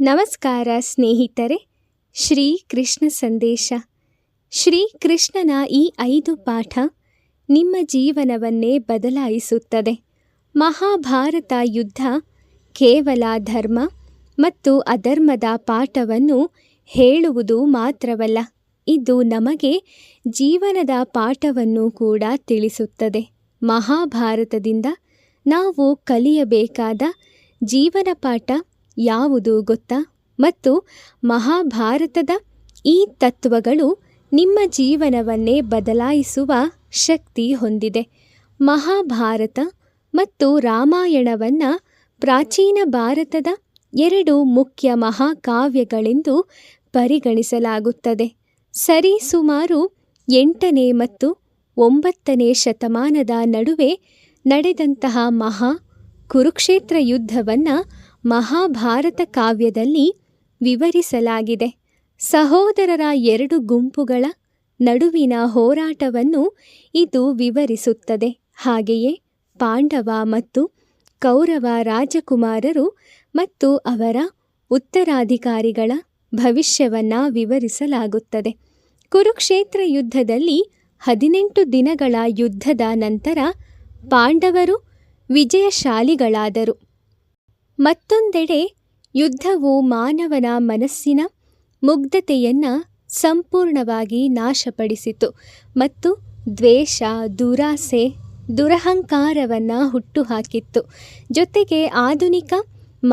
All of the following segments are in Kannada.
ನಮಸ್ಕಾರ ಸ್ನೇಹಿತರೆ. ಶ್ರೀ ಕೃಷ್ಣ ಸಂದೇಶ. ಶ್ರೀ ಕೃಷ್ಣನ ಈ 5 ಪಾಠ ನಿಮ್ಮ ಜೀವನವನ್ನೇ ಬದಲಾಯಿಸುತ್ತದೆ. ಮಹಾಭಾರತ ಯುದ್ಧ ಕೇವಲ ಧರ್ಮ ಮತ್ತು ಅಧರ್ಮದ ಪಾಠವನ್ನು ಹೇಳುವುದು ಮಾತ್ರವಲ್ಲ, ಇದು ನಮಗೆ ಜೀವನದ ಪಾಠವನ್ನು ಕೂಡ ತಿಳಿಸುತ್ತದೆ. ಮಹಾಭಾರತದಿಂದ ನಾವು ಕಲಿಯಬೇಕಾದ ಜೀವನ ಪಾಠ ಯಾವುದು ಗೊತ್ತಾ? ಮತ್ತು ಮಹಾಭಾರತದ ಈ ತತ್ವಗಳು ನಿಮ್ಮ ಜೀವನವನ್ನೇ ಬದಲಾಯಿಸುವ ಶಕ್ತಿ ಹೊಂದಿದೆ. ಮಹಾಭಾರತ ಮತ್ತು ರಾಮಾಯಣವನ್ನು ಪ್ರಾಚೀನ ಭಾರತದ 2 ಮುಖ್ಯ ಮಹಾಕಾವ್ಯಗಳೆಂದು ಪರಿಗಣಿಸಲಾಗುತ್ತದೆ. ಸರಿಸುಮಾರು 8ನೇ ಮತ್ತು 9ನೇ ಶತಮಾನದ ನಡುವೆ ನಡೆದಂತಹ ಕುರುಕ್ಷೇತ್ರ ಯುದ್ಧವನ್ನು ಮಹಾಭಾರತ ಕಾವ್ಯದಲ್ಲಿ ವಿವರಿಸಲಾಗಿದೆ. ಸಹೋದರರ 2 ಗುಂಪುಗಳ ನಡುವಿನ ಹೋರಾಟವನ್ನು ಇದು ವಿವರಿಸುತ್ತದೆ. ಹಾಗೆಯೇ ಪಾಂಡವ ಮತ್ತು ಕೌರವ ರಾಜಕುಮಾರರು ಮತ್ತು ಅವರ ಉತ್ತರಾಧಿಕಾರಿಗಳ ಭವಿಷ್ಯವನ್ನು ವಿವರಿಸಲಾಗುತ್ತದೆ. ಕುರುಕ್ಷೇತ್ರ ಯುದ್ಧದಲ್ಲಿ 18 ದಿನಗಳ ಯುದ್ಧದ ನಂತರ ಪಾಂಡವರು ವಿಜಯಶಾಲಿಗಳಾದರು. ಮತ್ತೊಂದೆಡೆ ಯುದ್ಧವು ಮಾನವನ ಮನಸ್ಸಿನ ಮುಗ್ಧತೆಯನ್ನು ಸಂಪೂರ್ಣವಾಗಿ ನಾಶಪಡಿಸಿತು ಮತ್ತು ದ್ವೇಷ, ದುರಾಸೆ, ದುರಹಂಕಾರವನ್ನು ಹುಟ್ಟುಹಾಕಿತ್ತು. ಜೊತೆಗೆ ಆಧುನಿಕ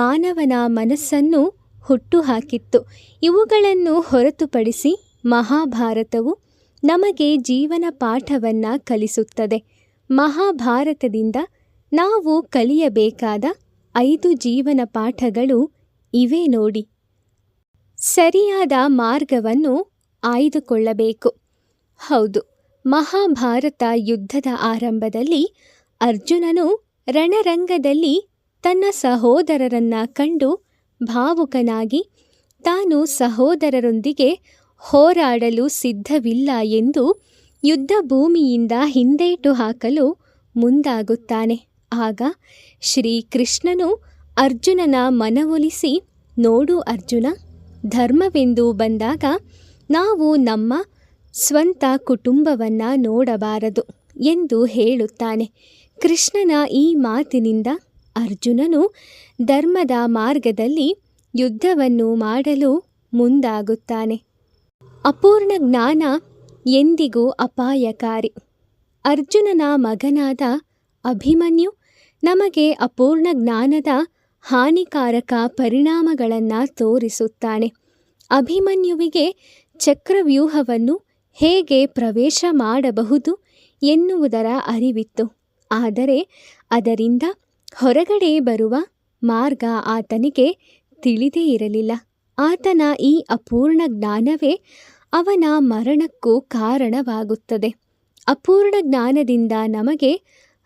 ಮಾನವನ ಮನಸ್ಸನ್ನು ಹುಟ್ಟುಹಾಕಿತ್ತು. ಇವುಗಳನ್ನು ಹೊರತುಪಡಿಸಿ ಮಹಾಭಾರತವು ನಮಗೆ ಜೀವನ ಪಾಠವನ್ನು ಕಲಿಸುತ್ತದೆ. ಮಹಾಭಾರತದಿಂದ ನಾವು ಕಲಿಯಬೇಕಾದ 5 ಜೀವನ ಪಾಠಗಳು ಇವೆ ನೋಡಿ. ಸರಿಯಾದ ಮಾರ್ಗವನ್ನು ಆಯ್ದುಕೊಳ್ಳಬೇಕು. ಹೌದು, ಮಹಾಭಾರತ ಯುದ್ಧದ ಆರಂಭದಲ್ಲಿ ಅರ್ಜುನನು ರಣರಂಗದಲ್ಲಿ ತನ್ನ ಸಹೋದರರನ್ನ ಕಂಡು ಭಾವುಕನಾಗಿ ತಾನು ಸಹೋದರರೊಂದಿಗೆ ಹೋರಾಡಲು ಸಿದ್ಧವಿಲ್ಲ ಎಂದು ಯುದ್ಧ ಭೂಮಿಯಿಂದ ಹಿಂದೇಟು ಹಾಕಲು ಮುಂದಾಗುತ್ತಾನೆ. ಆಗ ಶ್ರೀಕೃಷ್ಣನು ಅರ್ಜುನನ ಮನವೊಲಿಸಿ, ನೋಡು ಅರ್ಜುನ, ಧರ್ಮವೆಂದು ಬಂದಾಗ ನಾವು ನಮ್ಮ ಸ್ವಂತ ಕುಟುಂಬವನ್ನು ನೋಡಬಾರದು ಎಂದು ಹೇಳುತ್ತಾನೆ. ಕೃಷ್ಣನ ಈ ಮಾತಿನಿಂದ ಅರ್ಜುನನು ಧರ್ಮದ ಮಾರ್ಗದಲ್ಲಿ ಯುದ್ಧವನ್ನು ಮಾಡಲು ಮುಂದಾಗುತ್ತಾನೆ. ಅಪೂರ್ಣ ಜ್ಞಾನ ಎಂದಿಗೂ ಅಪಾಯಕಾರಿ. ಅರ್ಜುನನ ಮಗನಾದ ಅಭಿಮನ್ಯು ನಮಗೆ ಅಪೂರ್ಣ ಜ್ಞಾನದ ಹಾನಿಕಾರಕ ಪರಿಣಾಮಗಳನ್ನು ತೋರಿಸುತ್ತಾನೆ. ಅಭಿಮನ್ಯುವಿಗೆ ಚಕ್ರವ್ಯೂಹವನ್ನು ಹೇಗೆ ಪ್ರವೇಶ ಮಾಡಬಹುದು ಎನ್ನುವುದರ ಅರಿವಿತ್ತು. ಆದರೆ ಅದರಿಂದ ಹೊರಗಡೆ ಬರುವ ಮಾರ್ಗ ಆತನಿಗೆ ತಿಳಿದೇ ಇರಲಿಲ್ಲ. ಆತನ ಈ ಅಪೂರ್ಣ ಜ್ಞಾನವೇ ಅವನ ಮರಣಕ್ಕೂ ಕಾರಣವಾಗುತ್ತದೆ. ಅಪೂರ್ಣ ಜ್ಞಾನದಿಂದ ನಮಗೆ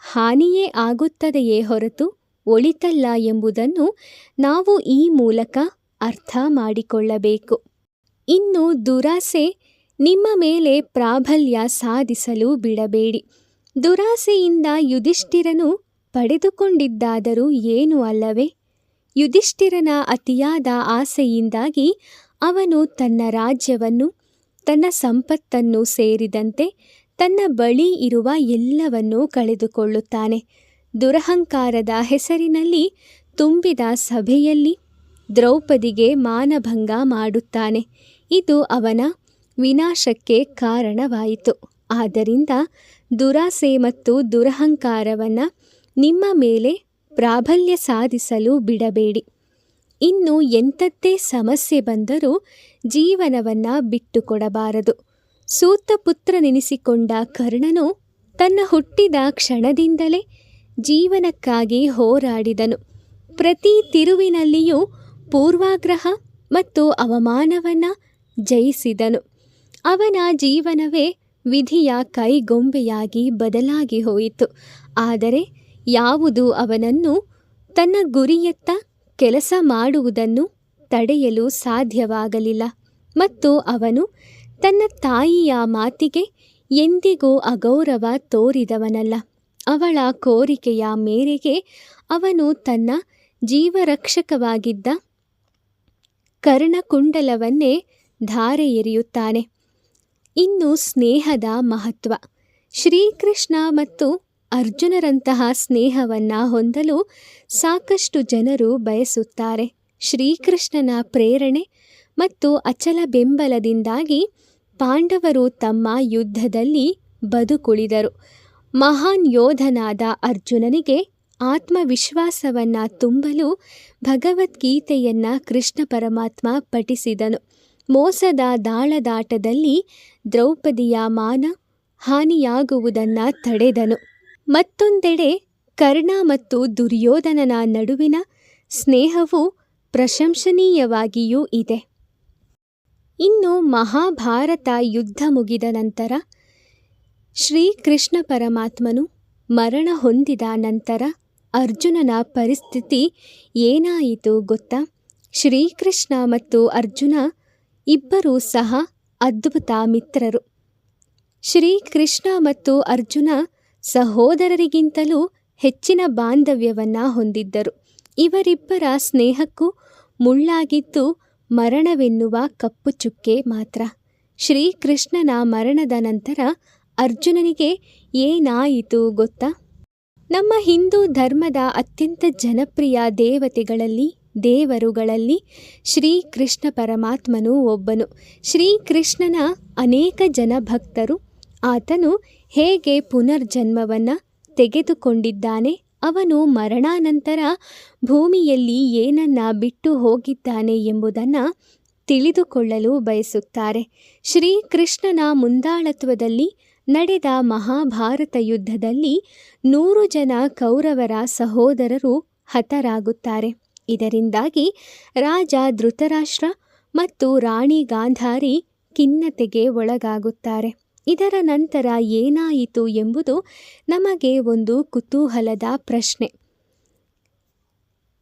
ಹಾನಿಯೇ ಆಗುತ್ತದೆಯೇ ಹೊರತು ಒಳಿತಲ್ಲ ಎಂಬುದನ್ನು ನಾವು ಈ ಮೂಲಕ ಅರ್ಥ ಮಾಡಿಕೊಳ್ಳಬೇಕು. ಇನ್ನು ದುರಾಸೆ ನಿಮ್ಮ ಮೇಲೆ ಪ್ರಾಬಲ್ಯ ಸಾಧಿಸಲು ಬಿಡಬೇಡಿ. ದುರಾಸೆಯಿಂದ ಯುಧಿಷ್ಠಿರನು ಪಡೆದುಕೊಂಡಿದ್ದಾದರೂ ಏನೂ ಅಲ್ಲವೇ? ಯುಧಿಷ್ಠಿರನ ಅತಿಯಾದ ಆಸೆಯಿಂದಾಗಿ ಅವನು ತನ್ನ ರಾಜ್ಯವನ್ನು, ತನ್ನ ಸಂಪತ್ತನ್ನು ಸೇರಿದಂತೆ ತನ್ನ ಬಳಿ ಇರುವ ಎಲ್ಲವನ್ನೂ ಕಳೆದುಕೊಳ್ಳುತ್ತಾನೆ. ದುರಹಂಕಾರದ ಹೆಸರಿನಲ್ಲಿ ತುಂಬಿದ ಸಭೆಯಲ್ಲಿ ದ್ರೌಪದಿಗೆ ಮಾನಭಂಗ ಮಾಡುತ್ತಾನೆ. ಇದು ಅವನ ವಿನಾಶಕ್ಕೆ ಕಾರಣವಾಯಿತು. ಆದ್ದರಿಂದ ದುರಾಸೆ ಮತ್ತು ದುರಹಂಕಾರವನ್ನು ನಿಮ್ಮ ಮೇಲೆ ಪ್ರಾಬಲ್ಯ ಸಾಧಿಸಲು ಬಿಡಬೇಡಿ. ಇನ್ನು ಎಂಥದ್ದೇ ಸಮಸ್ಯೆ ಬಂದರೂ ಜೀವನವನ್ನು ಬಿಟ್ಟುಕೊಡಬಾರದು. ಸೂತಪುತ್ರನೆನಿಸಿಕೊಂಡ ಕರ್ಣನು ತನ್ನ ಹುಟ್ಟಿದ ಕ್ಷಣದಿಂದಲೇ ಜೀವನಕ್ಕಾಗಿ ಹೋರಾಡಿದನು. ಪ್ರತಿ ತಿರುವಿನಲ್ಲಿಯೂ ಪೂರ್ವಾಗ್ರಹ ಮತ್ತು ಅವಮಾನವನ್ನು ಜಯಿಸಿದನು. ಅವನ ಜೀವನವೇ ವಿಧಿಯ ಕೈಗೊಂಬೆಯಾಗಿ ಬದಲಾಗಿ ಹೋಯಿತು. ಆದರೆ ಯಾವುದು ಅವನನ್ನು ತನ್ನ ಗುರಿಯತ್ತ ಕೆಲಸ ಮಾಡುವುದನ್ನು ತಡೆಯಲು ಸಾಧ್ಯವಾಗಲಿಲ್ಲ. ಮತ್ತು ಅವನು ತನ್ನ ತಾಯಿಯ ಮಾತಿಗೆ ಎಂದಿಗೂ ಅಗೌರವ ತೋರಿದವನಲ್ಲ. ಅವಳ ಕೋರಿಕೆಯ ಮೇರೆಗೆ ಅವನು ತನ್ನ ಜೀವರಕ್ಷಕವಾಗಿದ್ದ ಕರ್ಣಕುಂಡಲವನ್ನೇ ಧಾರೆ ಎರೆಯುತ್ತಾನೆ. ಇನ್ನು ಸ್ನೇಹದ ಮಹತ್ವ. ಶ್ರೀಕೃಷ್ಣ ಮತ್ತು ಅರ್ಜುನರಂತಹ ಸ್ನೇಹವನ್ನು ಹೊಂದಲು ಸಾಕಷ್ಟು ಜನರು ಬಯಸುತ್ತಾರೆ. ಶ್ರೀಕೃಷ್ಣನ ಪ್ರೇರಣೆ ಮತ್ತು ಅಚಲ ಬೆಂಬಲದಿಂದಾಗಿ ಪಾಂಡವರು ತಮ್ಮ ಯುದ್ಧದಲ್ಲಿ ಬದುಕುಳಿದರು. ಮಹಾನ್ ಯೋಧನಾದ ಅರ್ಜುನನಿಗೆ ಆತ್ಮವಿಶ್ವಾಸವನ್ನು ತುಂಬಲು ಭಗವದ್ಗೀತೆಯನ್ನು ಕೃಷ್ಣ ಪರಮಾತ್ಮ ಪಠಿಸಿದನು. ಮೋಸದ ದಾಳದಾಟದಲ್ಲಿ ದ್ರೌಪದಿಯ ಮಾನ ಹಾನಿಯಾಗುವುದನ್ನು ತಡೆದನು. ಮತ್ತೊಂದೆಡೆ ಕರ್ಣ ಮತ್ತು ದುರ್ಯೋಧನನ ನಡುವಿನ ಸ್ನೇಹವು ಪ್ರಶಂಸನೀಯವಾಗಿಯೂ ಇದೆ. ಇನ್ನು ಮಹಾಭಾರತ ಯುದ್ಧ ಮುಗಿದ ನಂತರ ಶ್ರೀಕೃಷ್ಣ ಪರಮಾತ್ಮನು ಮರಣ ಹೊಂದಿದ ನಂತರ ಅರ್ಜುನನ ಪರಿಸ್ಥಿತಿ ಏನಾಯಿತು ಗೊತ್ತಾ? ಶ್ರೀಕೃಷ್ಣ ಮತ್ತು ಅರ್ಜುನ ಇಬ್ಬರೂ ಸಹ ಅದ್ಭುತ ಮಿತ್ರರು. ಶ್ರೀಕೃಷ್ಣ ಮತ್ತು ಅರ್ಜುನ ಸಹೋದರರಿಗಿಂತಲೂ ಹೆಚ್ಚಿನ ಬಾಂಧವ್ಯವನ್ನು ಹೊಂದಿದ್ದರು. ಇವರಿಬ್ಬರ ಸ್ನೇಹಕ್ಕೂ ಮುಳ್ಳಾಗಿದ್ದು ಮರಣವೆನ್ನುವ ಕಪ್ಪು ಚುಕ್ಕೆ ಮಾತ್ರ. ಶ್ರೀಕೃಷ್ಣನ ಮರಣದ ನಂತರ ಅರ್ಜುನನಿಗೆ ಏನಾಯಿತು ಗೊತ್ತಾ? ನಮ್ಮ ಹಿಂದೂ ಧರ್ಮದ ಅತ್ಯಂತ ಜನಪ್ರಿಯ ದೇವರುಗಳಲ್ಲಿ ಶ್ರೀಕೃಷ್ಣ ಪರಮಾತ್ಮನು ಒಬ್ಬನು. ಶ್ರೀಕೃಷ್ಣನ ಅನೇಕ ಜನ ಭಕ್ತರು ಆತನು ಹೇಗೆ ಪುನರ್ಜನ್ಮವನ್ನು ತೆಗೆದುಕೊಂಡಿದ್ದಾನೆ, ಅವನು ಮರಣಾನಂತರ ಭೂಮಿಯಲ್ಲಿ ಏನನ್ನ ಬಿಟ್ಟು ಹೋಗಿದ್ದಾನೆ ಎಂಬುದನ್ನು ತಿಳಿದುಕೊಳ್ಳಲು ಬಯಸುತ್ತಾರೆ. ಶ್ರೀಕೃಷ್ಣನ ಮುಂದಾಳತ್ವದಲ್ಲಿ ನಡೆದ ಮಹಾಭಾರತ ಯುದ್ಧದಲ್ಲಿ 100 ಜನ ಕೌರವರ ಸಹೋದರರು ಹತರಾಗುತ್ತಾರೆ. ಇದರಿಂದಾಗಿ ರಾಜ ಧೃತರಾಷ್ಟ್ರ ಮತ್ತು ರಾಣಿ ಗಾಂಧಾರಿ ಖಿನ್ನತೆಗೆ ಒಳಗಾಗುತ್ತಾರೆ. ಇದರ ನಂತರ ಏನಾಯಿತು ಎಂಬುದು ನಮಗೆ ಒಂದು ಕುತೂಹಲದ ಪ್ರಶ್ನೆ.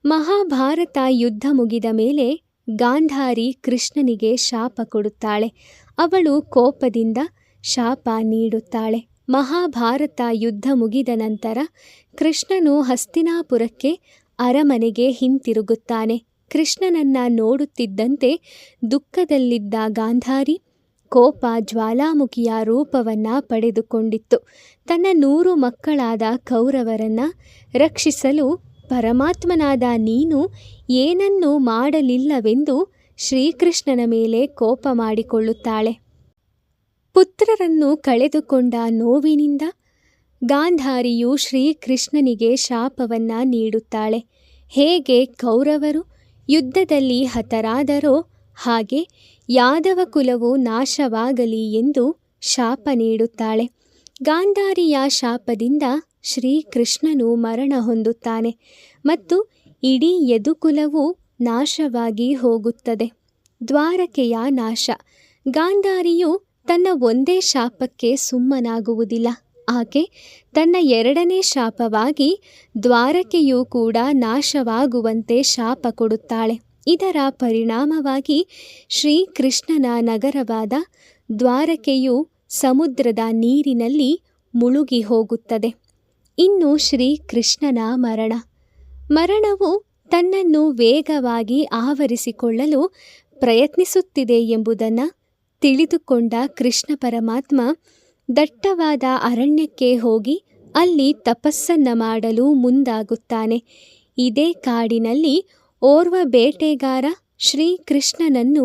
ಮಹಾಭಾರತ ಯುದ್ಧ ಮುಗಿದ ಮೇಲೆ ಗಾಂಧಾರಿ ಕೃಷ್ಣನಿಗೆ ಶಾಪ ಕೊಡುತ್ತಾಳೆ. ಅವಳು ಕೋಪದಿಂದ ಶಾಪ ನೀಡುತ್ತಾಳೆ. ಮಹಾಭಾರತ ಯುದ್ಧ ಮುಗಿದ ನಂತರ ಕೃಷ್ಣನು ಹಸ್ತಿನಾಪುರಕ್ಕೆ ಅರಮನೆಗೆ ಹಿಂತಿರುಗುತ್ತಾನೆ. ಕೃಷ್ಣನನ್ನ ನೋಡುತ್ತಿದ್ದಂತೆ ದುಃಖದಲ್ಲಿದ್ದ ಗಾಂಧಾರಿ ಕೋಪ ಜ್ವಾಲಾಮುಖಿಯ ರೂಪವನ್ನು ಪಡೆದುಕೊಂಡಿತ್ತು. ತನ್ನ 100 ಮಕ್ಕಳಾದ ಕೌರವರನ್ನು ರಕ್ಷಿಸಲು ಪರಮಾತ್ಮನಾದ ನೀನು ಏನನ್ನೂ ಮಾಡಲಿಲ್ಲವೆಂದು ಶ್ರೀಕೃಷ್ಣನ ಮೇಲೆ ಕೋಪ ಮಾಡಿಕೊಳ್ಳುತ್ತಾಳೆ. ಪುತ್ರರನ್ನು ಕಳೆದುಕೊಂಡ ನೋವಿನಿಂದ ಗಾಂಧಾರಿಯು ಶ್ರೀಕೃಷ್ಣನಿಗೆ ಶಾಪವನ್ನು ನೀಡುತ್ತಾಳೆ. ಹೇಗೆ ಕೌರವರು ಯುದ್ಧದಲ್ಲಿ ಹತರಾದರೋ ಹಾಗೆ ಯಾದವ ಕುಲವು ನಾಶವಾಗಲಿ ಎಂದು ಶಾಪ ನೀಡುತ್ತಾಳೆ. ಗಾಂಧಾರಿಯ ಶಾಪದಿಂದ ಶ್ರೀಕೃಷ್ಣನು ಮರಣ ಹೊಂದುತ್ತಾನೆ ಮತ್ತು ಇಡೀ ಯದುಕುಲವು ನಾಶವಾಗಿ ಹೋಗುತ್ತದೆ. ದ್ವಾರಕೆಯ ನಾಶ. ಗಾಂಧಾರಿಯು ತನ್ನ ಒಂದೇ ಶಾಪಕ್ಕೆ ಸುಮ್ಮನಾಗುವುದಿಲ್ಲ. ಆಕೆ ತನ್ನ 2ನೇ ಶಾಪವಾಗಿ ದ್ವಾರಕೆಯೂ ಕೂಡ ನಾಶವಾಗುವಂತೆ ಶಾಪ ಕೊಡುತ್ತಾಳೆ. ಇದರ ಪರಿಣಾಮವಾಗಿ ಶ್ರೀಕೃಷ್ಣನ ನಗರವಾದ ದ್ವಾರಕೆಯು ಸಮುದ್ರದ ನೀರಿನಲ್ಲಿ ಮುಳುಗಿ ಹೋಗುತ್ತದೆ. ಇನ್ನು ಶ್ರೀಕೃಷ್ಣನ ಮರಣವು ತನ್ನನ್ನು ವೇಗವಾಗಿ ಆವರಿಸಿಕೊಳ್ಳಲು ಪ್ರಯತ್ನಿಸುತ್ತಿದೆ ಎಂಬುದನ್ನು ತಿಳಿದುಕೊಂಡ ಕೃಷ್ಣ ಪರಮಾತ್ಮ ದಟ್ಟವಾದ ಅರಣ್ಯಕ್ಕೆ ಹೋಗಿ ಅಲ್ಲಿ ತಪಸ್ಸನ್ನು ಮಾಡಲು ಮುಂದಾಗುತ್ತಾನೆ. ಇದೇ ಕಾಡಿನಲ್ಲಿ ಓರ್ವ ಬೇಟೆಗಾರ ಶ್ರೀಕೃಷ್ಣನನ್ನು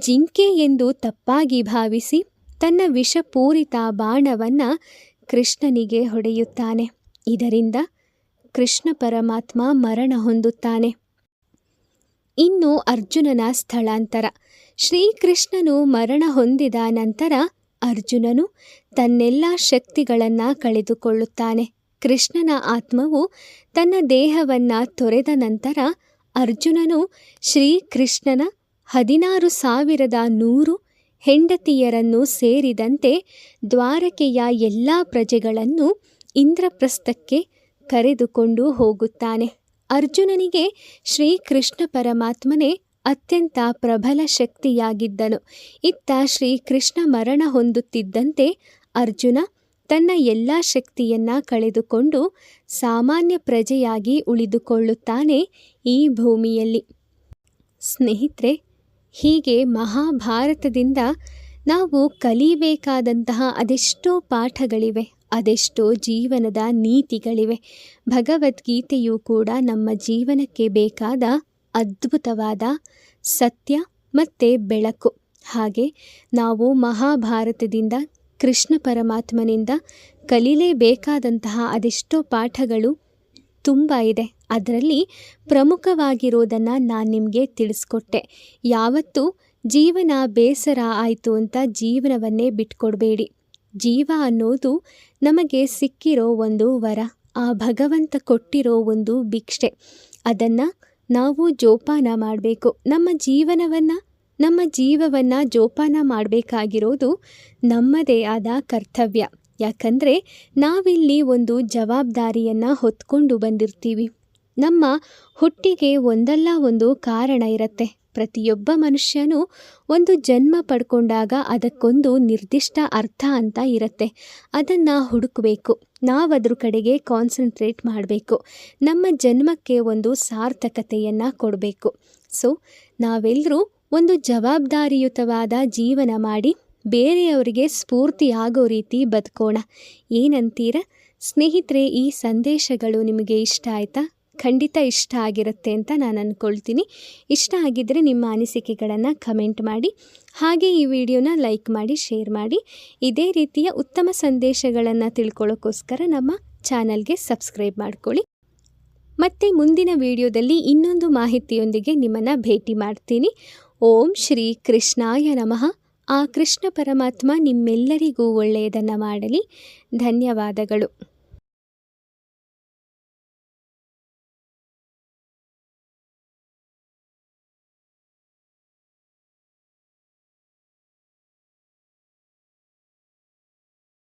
ಜಿಂಕೆ ಎಂದು ತಪ್ಪಾಗಿ ಭಾವಿಸಿ ತನ್ನ ವಿಷಪೂರಿತ ಬಾಣವನ್ನು ಕೃಷ್ಣನಿಗೆ ಹೊಡೆಯುತ್ತಾನೆ. ಇದರಿಂದ ಕೃಷ್ಣ ಪರಮಾತ್ಮ ಮರಣ ಹೊಂದುತ್ತಾನೆ. ಇನ್ನು ಅರ್ಜುನನ ಸ್ಥಳಾಂತರ. ಶ್ರೀಕೃಷ್ಣನು ಮರಣ ಹೊಂದಿದ ನಂತರ ಅರ್ಜುನನು ತನ್ನೆಲ್ಲ ಶಕ್ತಿಗಳನ್ನು ಕಳೆದುಕೊಳ್ಳುತ್ತಾನೆ. ಕೃಷ್ಣನ ಆತ್ಮವು ತನ್ನ ದೇಹವನ್ನು ತೊರೆದ ನಂತರ ಅರ್ಜುನನು ಶ್ರೀಕೃಷ್ಣನ 16,100 ಹೆಂಡತಿಯರನ್ನು ಸೇರಿದಂತೆ ದ್ವಾರಕೆಯ ಎಲ್ಲ ಪ್ರಜೆಗಳನ್ನು ಇಂದ್ರಪ್ರಸ್ಥಕ್ಕೆ ಕರೆದುಕೊಂಡು ಹೋಗುತ್ತಾನೆ. ಅರ್ಜುನನಿಗೆ ಶ್ರೀಕೃಷ್ಣ ಪರಮಾತ್ಮನೇ ಅತ್ಯಂತ ಪ್ರಬಲ ಶಕ್ತಿಯಾಗಿದ್ದನು. ಇತ್ತ ಶ್ರೀಕೃಷ್ಣ ಮರಣ ಹೊಂದುತ್ತಿದ್ದಂತೆ ಅರ್ಜುನ ತನ್ನ ಎಲ್ಲ ಶಕ್ತಿಯನ್ನು ಕಳೆದುಕೊಂಡು ಸಾಮಾನ್ಯ ಪ್ರಜೆಯಾಗಿ ಉಳಿದುಕೊಳ್ಳುತ್ತಾನೆ ಈ ಭೂಮಿಯಲ್ಲಿ. ಸ್ನೇಹಿತರೆ, ಹೀಗೆ ಮಹಾಭಾರತದಿಂದ ನಾವು ಕಲಿಬೇಕಾದಂತಹ ಅದೆಷ್ಟೋ ಪಾಠಗಳಿವೆ, ಅದೆಷ್ಟೋ ಜೀವನದ ನೀತಿಗಳಿವೆ. ಭಗವದ್ಗೀತೆಯು ಕೂಡ ನಮ್ಮ ಜೀವನಕ್ಕೆ ಬೇಕಾದ ಅದ್ಭುತವಾದ ಸತ್ಯ ಮತ್ತು ಬೆಳಕು. ಹಾಗೆ ನಾವು ಮಹಾಭಾರತದಿಂದ ಕೃಷ್ಣ ಪರಮಾತ್ಮನಿಂದ ಕಲಿಯಲೇಬೇಕಾದಂತಹ ಅದೆಷ್ಟೋ ಪಾಠಗಳು ತುಂಬ ಇದೆ. ಅದರಲ್ಲಿ ಪ್ರಮುಖವಾಗಿರೋದನ್ನು ನಾನು ನಿಮಗೆ ತಿಳಿಸ್ಕೊಟ್ಟೆ. ಯಾವತ್ತೂ ಜೀವನ ಬೇಸರ ಆಯಿತು ಅಂತ ಜೀವನವನ್ನೇ ಬಿಟ್ಕೊಡ್ಬೇಡಿ. ಜೀವ ಅನ್ನೋದು ನಮಗೆ ಸಿಕ್ಕಿರೋ ಒಂದು ವರ, ಆ ಭಗವಂತ ಕೊಟ್ಟಿರೋ ಒಂದು ಭಿಕ್ಷೆ. ಅದನ್ನು ನಾವು ಜೋಪಾನ ಮಾಡಬೇಕು. ನಮ್ಮ ಜೀವವನ್ನು ಜೋಪಾನ ಮಾಡಬೇಕಾಗಿರೋದು ನಮ್ಮದೇ ಆದ ಕರ್ತವ್ಯ. ಯಾಕಂದರೆ ನಾವಿಲ್ಲಿ ಒಂದು ಜವಾಬ್ದಾರಿಯನ್ನು ಹೊತ್ಕೊಂಡು ಬಂದಿರ್ತೀವಿ. ನಮ್ಮ ಹುಟ್ಟಿಗೆ ಒಂದಲ್ಲ ಒಂದು ಕಾರಣ ಇರುತ್ತೆ. ಪ್ರತಿಯೊಬ್ಬ ಮನುಷ್ಯನೂ ಒಂದು ಜನ್ಮ ಪಡ್ಕೊಂಡಾಗ ಅದಕ್ಕೊಂದು ನಿರ್ದಿಷ್ಟ ಅರ್ಥ ಅಂತ ಇರುತ್ತೆ. ಅದನ್ನು ಹುಡುಕಬೇಕು. ನಾವು ಅದ್ರ ಕಡೆಗೆ ಕಾನ್ಸಂಟ್ರೇಟ್ ಮಾಡಬೇಕು. ನಮ್ಮ ಜನ್ಮಕ್ಕೆ ಒಂದು ಸಾರ್ಥಕತೆಯನ್ನು ಕೊಡಬೇಕು. ಸೊ ನಾವೆಲ್ಲರೂ ಒಂದು ಜವಾಬ್ದಾರಿಯುತವಾದ ಜೀವನ ಮಾಡಿ ಬೇರೆಯವರಿಗೆ ಸ್ಫೂರ್ತಿಯಾಗೋ ರೀತಿ ಬದುಕೋಣ. ಏನಂತೀರ ಸ್ನೇಹಿತರೆ? ಈ ಸಂದೇಶಗಳು ನಿಮಗೆ ಇಷ್ಟ ಆಯಿತಾ? ಖಂಡಿತ ಇಷ್ಟ ಆಗಿರುತ್ತೆ ಅಂತ ನಾನು ಅಂದ್ಕೊಳ್ತೀನಿ. ಇಷ್ಟ ಆಗಿದ್ದರೆ ನಿಮ್ಮ ಅನಿಸಿಕೆಗಳನ್ನು ಕಮೆಂಟ್ ಮಾಡಿ, ಹಾಗೆ ಈ ವಿಡಿಯೋನ ಲೈಕ್ ಮಾಡಿ, ಶೇರ್ ಮಾಡಿ. ಇದೇ ರೀತಿಯ ಉತ್ತಮ ಸಂದೇಶಗಳನ್ನು ತಿಳ್ಕೊಳ್ಳೋಕ್ಕೋಸ್ಕರ ನಮ್ಮ ಚಾನಲ್ಗೆ ಸಬ್ಸ್ಕ್ರೈಬ್ ಮಾಡ್ಕೊಳ್ಳಿ. ಮತ್ತೆ ಮುಂದಿನ ವಿಡಿಯೋದಲ್ಲಿ ಇನ್ನೊಂದು ಮಾಹಿತಿಯೊಂದಿಗೆ ನಿಮ್ಮನ್ನು ಭೇಟಿ ಮಾಡ್ತೀನಿ. ಓಂ ಶ್ರೀ ಕೃಷ್ಣಾಯ ನಮಃ. ಆ ಕೃಷ್ಣ ಪರಮಾತ್ಮ ನಿಮ್ಮೆಲ್ಲರಿಗೂ ಒಳ್ಳೆಯದನ್ನು ಮಾಡಲಿ. ಧನ್ಯವಾದಗಳು.